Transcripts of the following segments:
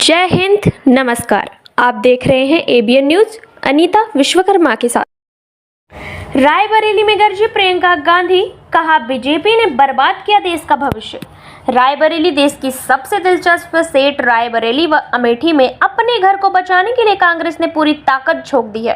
जय हिंद, नमस्कार। आप देख रहे हैं एबीएन न्यूज। अनीता विश्वकर्मा के साथ। रायबरेली में गरजी प्रियंका गांधी, कहा बीजेपी ने बर्बाद किया देश का भविष्य। रायबरेली देश की सबसे दिलचस्प सीट रायबरेली व अमेठी में अपने घर को बचाने के लिए कांग्रेस ने पूरी ताकत झोंक दी है।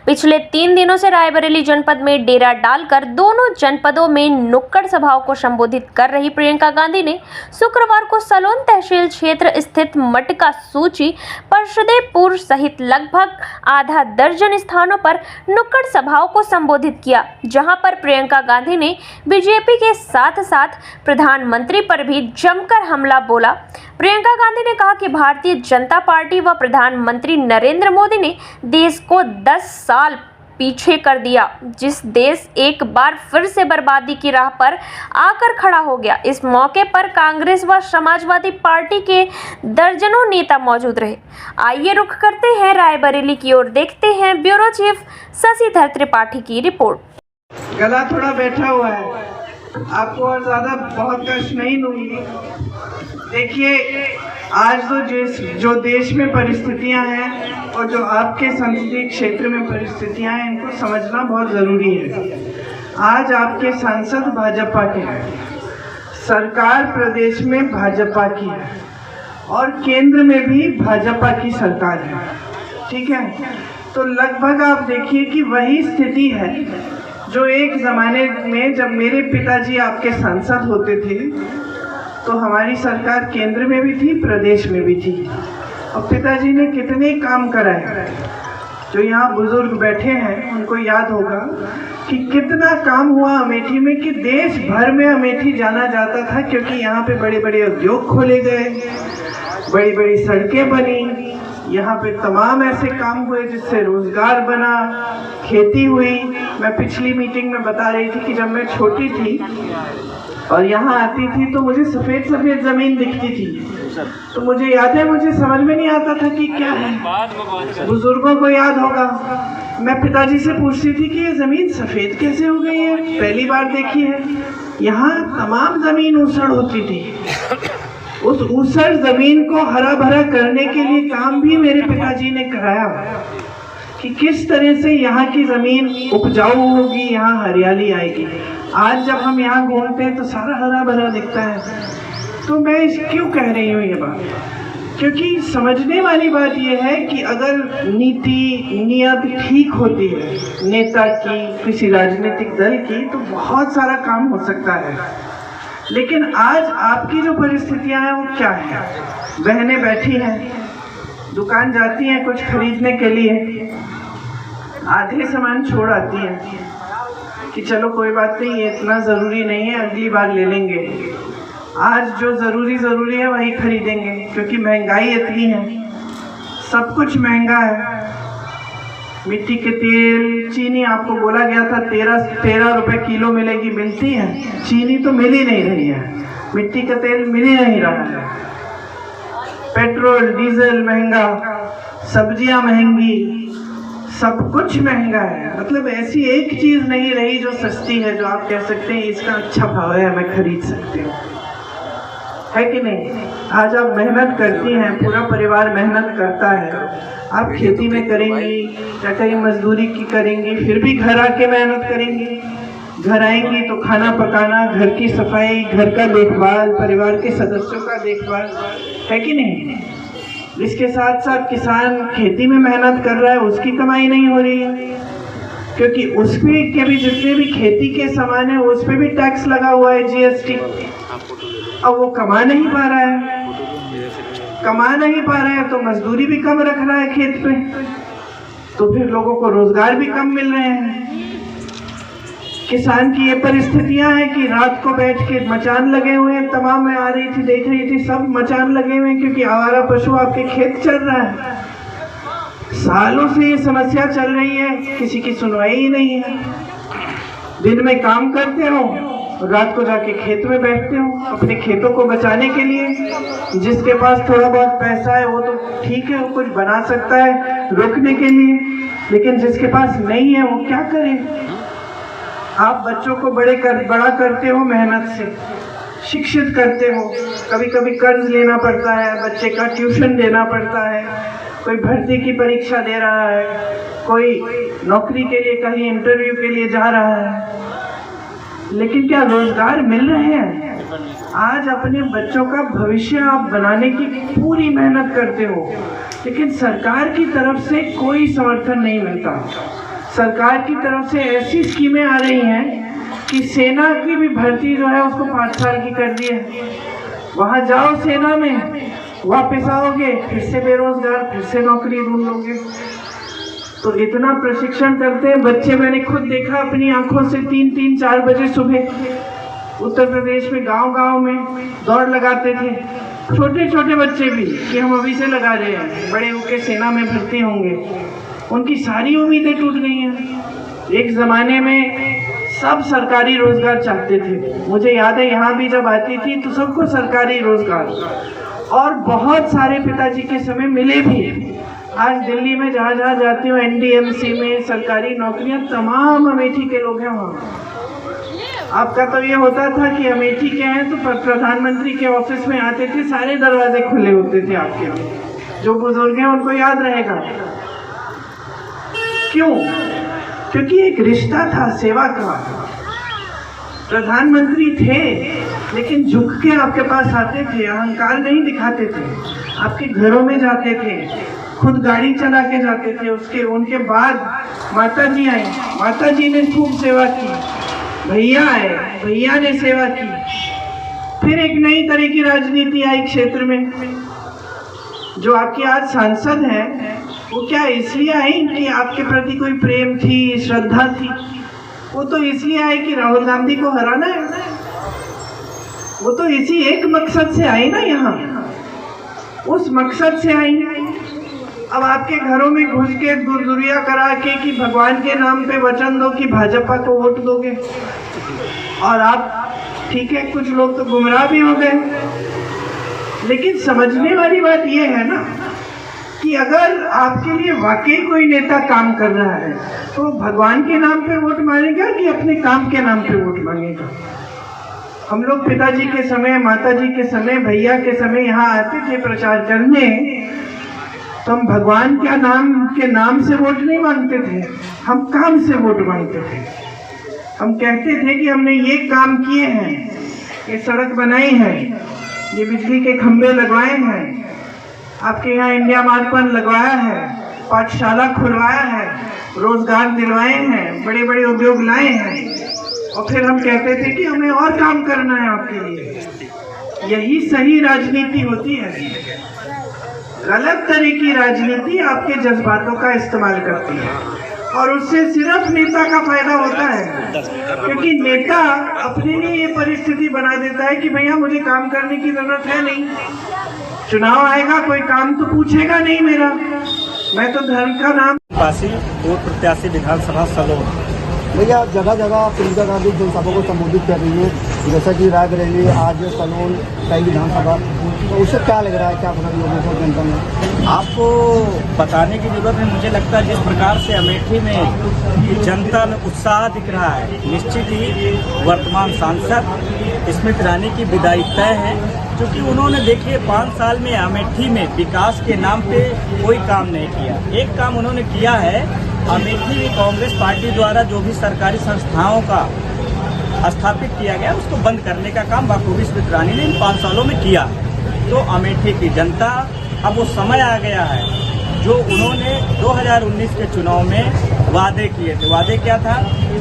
पिछले 3 दिनों से रायबरेली जनपद में डेरा डालकर दोनों जनपदों में नुक्कड़ सभाओं को संबोधित कर रही प्रियंका गांधी ने शुक्रवार को सलोन तहसील क्षेत्र स्थित मटका सूची परशदेपुर सहित लगभग आधा दर्जन स्थानों पर नुक्कड़ सभाओं को संबोधित किया, जहां पर प्रियंका गांधी ने बीजेपी के साथ साथ प्रधानमंत्री पर भी जमकर हमला बोला। प्रियंका गांधी ने कहा कि भारतीय जनता पार्टी व प्रधानमंत्री नरेंद्र मोदी ने देश को 10 साल पीछे कर दिया, जिस देश एक बार फिर से बर्बादी की राह पर आकर खड़ा हो गया। इस मौके पर कांग्रेस व समाजवादी पार्टी के दर्जनों नेता मौजूद रहे। आइए रुख करते हैं रायबरेली की ओर, देखते हैं ब्यूरो चीफ शशिधर त्रिपाठी की रिपोर्ट। गला थोड़ा बैठा हुआ है, आपको और ज्यादा बहुत कष्ट नहीं दूंगी। देखिए, आज तो जो देश में परिस्थितियां हैं और जो आपके संसदीय क्षेत्र में परिस्थितियां हैं, इनको समझना बहुत जरूरी है। आज आपके सांसद भाजपा के हैं, सरकार प्रदेश में भाजपा की है और केंद्र में भी भाजपा की सरकार है, ठीक है। तो लगभग आप देखिए कि वही स्थिति है जो एक ज़माने में जब मेरे पिताजी आपके सांसद होते थे तो हमारी सरकार केंद्र में भी थी, प्रदेश में भी थी, और पिताजी ने कितने काम कराए। जो यहाँ बुजुर्ग बैठे हैं उनको याद होगा कि कितना काम हुआ अमेठी में, कि देश भर में अमेठी जाना जाता था, क्योंकि यहाँ पे बड़े बड़े उद्योग खोले गए, बड़ी बड़ी सड़कें बनी, यहाँ पे तमाम ऐसे काम हुए जिससे रोजगार बना, खेती हुई। मैं पिछली मीटिंग में बता रही थी कि जब मैं छोटी थी और यहाँ आती थी तो मुझे सफेद सफेद जमीन दिखती थी, तो मुझे याद है, मुझे समझ में नहीं आता था कि क्या है। बुजुर्गों को याद होगा, मैं पिताजी से पूछती थी कि ये जमीन सफेद कैसे हो गई है, पहली बार देखी है। यहाँ तमाम जमीन ऊसड़ होती थी, उस ऊसर जमीन को हरा भरा करने के लिए काम भी मेरे पिताजी ने कराया कि किस तरह से यहाँ की जमीन उपजाऊ होगी, यहाँ हरियाली आएगी। आज जब हम यहाँ घूमते हैं तो सारा हरा भरा दिखता है। तो मैं क्यों कह रही हूँ ये बात, क्योंकि समझने वाली बात यह है कि अगर नीति नियत ठीक होती है नेता की, किसी राजनीतिक दल की, तो बहुत सारा काम हो सकता है। लेकिन आज आपकी जो परिस्थितियां हैं वो क्या है? बहनें बैठी हैं, दुकान जाती हैं कुछ खरीदने के लिए, आधे सामान छोड़ आती हैं कि चलो कोई बात नहीं, ये इतना ज़रूरी नहीं है, अगली बार ले लेंगे। आज जो ज़रूरी है वही खरीदेंगे, क्योंकि महंगाई इतनी है, सब कुछ महंगा है। मिट्टी के तेल, चीनी, आपको बोला गया था 13 रुपए किलो मिलेगी, मिलती है? चीनी तो मिल ही नहीं रही है, मिट्टी का तेल मिल ही नहीं रहा है। पेट्रोल डीजल महंगा, सब्जियां महंगी, सब कुछ महंगा है। मतलब ऐसी एक चीज नहीं रही जो सस्ती है, जो आप कह सकते हैं इसका अच्छा भाव है, मैं खरीद सकती हूँ, है कि नहीं? आज आप मेहनत करती हैं, पूरा परिवार मेहनत करता है, आप खेती में करेंगी या कहीं मजदूरी की करेंगी, फिर भी घर आके मेहनत करेंगी। घर आएंगी तो खाना पकाना, घर की सफाई, घर का देखभाल, परिवार के सदस्यों का देखभाल, है कि नहीं? इसके साथ साथ किसान खेती में मेहनत कर रहा है, उसकी कमाई नहीं हो रही है, क्योंकि उस पे के भी जितने भी खेती के सामान है उस पे भी टैक्स लगा हुआ है, जीएसटी। अब वो कमा नहीं पा रहा है तो मजदूरी भी कम रख रहा है खेत पे, तो फिर लोगों को रोजगार भी कम मिल रहे हैं। किसान की ये परिस्थितियां हैं कि रात को बैठ के मचान लगे हुए हैं, तमाम मैं आ रही थी, देख रही थी, सब मचान लगे हुए हैं, क्योंकि आवारा पशु आपके खेत चल रहा है। सालों से ये समस्या चल रही है, किसी की सुनवाई ही नहीं है। दिन में काम करते हो, रात को जाके खेत में बैठते हो अपने खेतों को बचाने के लिए। जिसके पास थोड़ा बहुत पैसा है वो तो ठीक है, वो कुछ बना सकता है रोकने के लिए, लेकिन जिसके पास नहीं है वो क्या करे? आप बच्चों को बड़ा करते हो मेहनत से, शिक्षित करते हो, कभी कभी कर्ज लेना पड़ता है, बच्चे का ट्यूशन देना पड़ता है, कोई भर्ती की परीक्षा दे रहा है, कोई नौकरी के लिए कहीं इंटरव्यू के लिए जा रहा है, लेकिन क्या रोजगार मिल रहे हैं? आज अपने बच्चों का भविष्य आप बनाने की पूरी मेहनत करते हो, लेकिन सरकार की तरफ से कोई समर्थन नहीं मिलता। सरकार की तरफ से ऐसी स्कीमें आ रही हैं कि सेना की भी भर्ती जो है उसको 5 साल की कर दी है। वहां जाओ सेना में, वापस आओगे फिर से बेरोजगार, फिर से नौकरी ढूंढ लोगे। तो इतना प्रशिक्षण करते हैं बच्चे, मैंने खुद देखा अपनी आंखों से, 3-4 बजे सुबह उत्तर प्रदेश में गांव-गांव में दौड़ लगाते थे छोटे छोटे बच्चे भी कि हम अभी से लगा रहे हैं, बड़े होकर सेना में भर्ती होंगे। उनकी सारी उम्मीदें टूट गई हैं। एक ज़माने में सब सरकारी रोजगार चाहते थे, मुझे याद है यहाँ भी जब आती थी तो सबको सरकारी रोजगार, और बहुत सारे पिताजी के समय मिले भी। आज दिल्ली में जहाँ जहाँ जाती हूँ NDMC में सरकारी नौकरियाँ तमाम अमेठी के लोग हैं वहाँ। आपका तो ये होता था कि अमेठी के हैं तो प्रधानमंत्री के ऑफिस में आते थे, सारे दरवाजे खुले होते थे आपके लिए। जो बुजुर्ग हैं उनको याद रहेगा। क्यों? क्योंकि एक रिश्ता था सेवा का। प्रधानमंत्री थे लेकिन झुक के आपके पास आते थे, अहंकार नहीं दिखाते थे, आपके घरों में जाते थे, खुद गाड़ी चला के जाते थे। उनके बाद माता जी आई, माता जी ने खूब सेवा की, भैया आए, भैया ने सेवा की। फिर एक नई तरह की राजनीति आई क्षेत्र में। जो आपकी आज सांसद हैं वो क्या इसलिए आई कि आपके प्रति कोई प्रेम थी, श्रद्धा थी? वो तो इसलिए आई कि राहुल गांधी को हराना है। वो तो इसी एक मकसद से आई ना यहाँ, उस मकसद से आई। अब आपके घरों में घुस के दुर्दुरिया करा के कि भगवान के नाम पे वचन दो कि भाजपा को वोट दोगे, और आप ठीक है, कुछ लोग तो गुमराह भी हो गए। लेकिन समझने वाली बात यह है ना कि अगर आपके लिए वाकई कोई नेता काम कर रहा है तो भगवान के नाम पे वोट मांगेगा कि अपने काम के नाम पे वोट मांगेगा? हम लोग पिताजी के समय, माताजी के समय, भैया के समय यहाँ आते थे प्रचार करने, तो हम भगवान के नाम से वोट नहीं मांगते थे, हम काम से वोट मांगते थे। हम कहते थे कि हमने ये काम किए हैं, ये सड़क बनाई है, ये बिजली के खंभे लगवाए हैं, आपके यहाँ इंडिया मार्ट पर लगवाया है, पाठशाला खुलवाया है, रोजगार दिलवाए हैं, बड़े बड़े उद्योग लाए हैं। और फिर हम कहते थे कि हमें और काम करना है आपके लिए। यही सही राजनीति होती है। गलत तरह की राजनीति आपके जज्बातों का इस्तेमाल करती है, और उससे सिर्फ नेता का फायदा होता है, क्योंकि नेता अपने लिए ये परिस्थिति बना देता है कि भैया मुझे काम करने की जरूरत है नहीं, चुनाव आएगा कोई काम तो पूछेगा नहीं मेरा, मैं तो धर्म का नाम। पूर्व प्रत्याशी विधानसभा सलोन। भैया जगह जगह प्रियंका गांधी जनसभा को संबोधित कर रही है, जैसा कि रायबरेली, आज सलोन, कई विधानसभा, तो उससे क्या लग रहा है, क्या पता लोगों को, जनता में? आपको बताने की जरूरत है, मुझे लगता है जिस प्रकार से अमेठी में जनता में उत्साह दिख रहा है, निश्चित ही वर्तमान सांसद स्मृति ईरानी की विदाई तय है, क्योंकि उन्होंने देखिए 5 साल में अमेठी में विकास के नाम पे कोई काम नहीं किया। एक काम उन्होंने किया है, अमेठी में कांग्रेस पार्टी द्वारा जो भी सरकारी संस्थाओं का स्थापित किया गया उसको बंद करने का काम बखूबी स्मृति ईरानी ने इन 5 सालों में किया। तो अमेठी की जनता, अब वो समय आ गया है जो उन्होंने 2019 के चुनाव में वादे किए थे। वादे क्या था?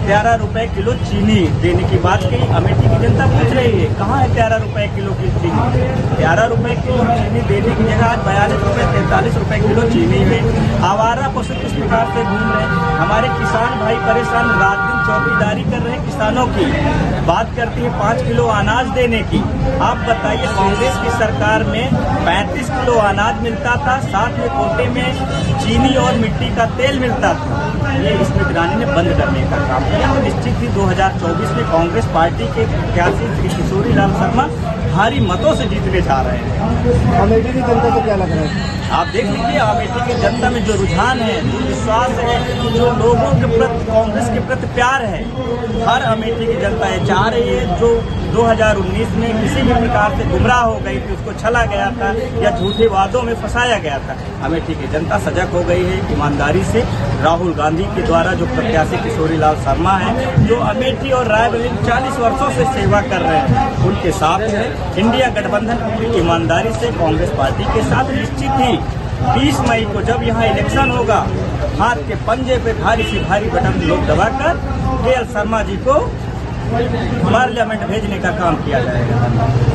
11 रुपए किलो चीनी देने की बात कही। अमेठी की जनता पूछ रही है कहाँ है 11 रुपए किलो की चीनी? 11 रुपए किलो चीनी देने की जगह आज 42 रुपए 43 रुपए किलो चीनी में आवारा पशु किस प्रकार से घूम रहे हैं। हमारे किसान भाई परेशान, रात दिन चौकीदारी कर रहे हैं किसानों की। बात करती है 5 किलो अनाज देने की। आप बताइए, कांग्रेस की सरकार में 35 किलो अनाज मिलता था, साथ में कोटे में चीनी और मिट्टी का तेल मिलता था। ये स्मृति ईरानी ने बंद करने का काम किया। तो निश्चित ही 2024 में कांग्रेस पार्टी के प्रत्याशी श्री किशोरी लाल शर्मा भारी मतों से जीतने जा रहे हैं। अमेठी की जनता को क्या लग रहा है? आप देख लीजिए, अमेठी की जनता में जो रुझान है, जो विश्वास है, जो लोगों के प्रति, कांग्रेस के प्रति प्यार है, हर अमेठी की जनता ये चाह रही है। जो 2019 में किसी भी प्रकार से गुमराह हो गई थी, उसको छला गया था या झूठे वादों में फंसाया गया था। अमेठी की जनता सजग हो गई है ईमानदारी से। राहुल गांधी के द्वारा जो प्रत्याशी किशोरीलाल शर्मा है, जो अमेठी और रायबरेली 40 वर्षों से सेवा कर रहे हैं, उनके साथ है। इंडिया गठबंधन पूरी ईमानदारी से कांग्रेस पार्टी के साथ निश्चित ही 20 मई को जब यहाँ इलेक्शन होगा, हाथ के पंजे पे भारी से भारी बटन लोग दबाकर के एल शर्मा जी को पार्लियामेंट भेजने का काम किया जाएगा।